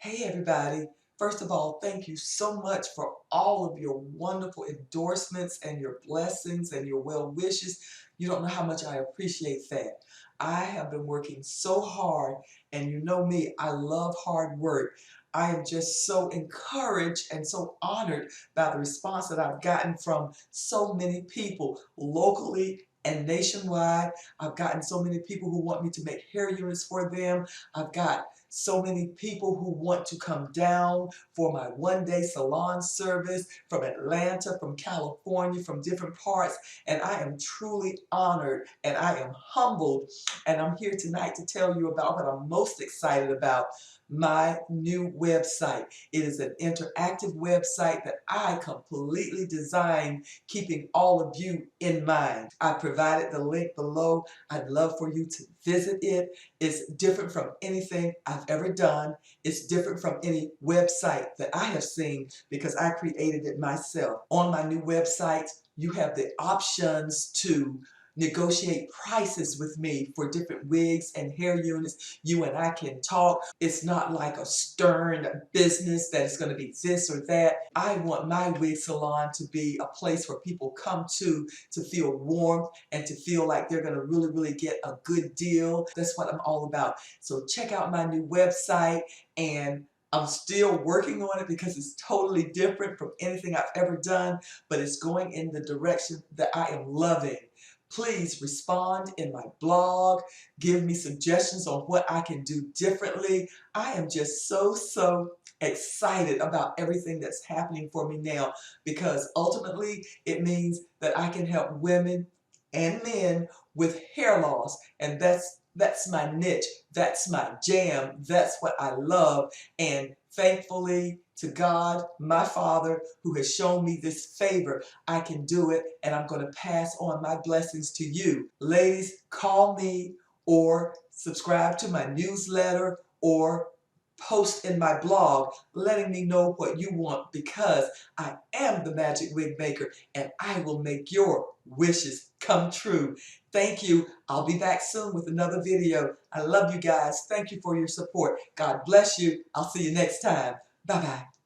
Hey everybody. First of all, thank you so much for all of your wonderful endorsements and your blessings and your well wishes. You don't know how much I appreciate that. I have been working so hard, and you know me, I love hard work. I am just so encouraged and so honored by the response that I've gotten from so many people locally and nationwide. I've gotten so many people who want me to make hair units for them. I've got so many people who want to come down for my one-day salon service from Atlanta, from California, from different parts, and I am truly honored and I am humbled, and I'm here tonight to tell you about what I'm most excited about: my new website. It is an interactive website that I completely designed, keeping all of you in mind. I provided the link below. I'd love for you to visit it. It's different from anything I've ever done. It's different from any website that I have seen because I created it myself. On my new website, you have the options to negotiate prices with me for different wigs and hair units. You and I can talk. It's not like a stern business that is going to be this or that. I want my wig salon to be a place where people come to feel warmth and to feel like they're going to really get a good deal. That's what I'm all about. So check out my new website, and I'm still working on it because it's totally different from anything I've ever done, but it's going in the direction that I am loving. Please respond in my blog. Give me suggestions on what I can do differently. I am just so excited about everything that's happening for me now, because ultimately it means that I can help women and men with hair loss, and that's my niche, that's my jam, that's what I love. And thankfully to God, my Father, who has shown me this favor, I can do it, and I'm going to pass on my blessings to you. Ladies, call me or subscribe to my newsletter or post in my blog letting me know what you want, because I am the magic wig maker and I will make your wishes come true. Thank you. I'll be back soon with another video. I love you guys. Thank you for your support. God bless you. I'll see you next time. Bye-bye.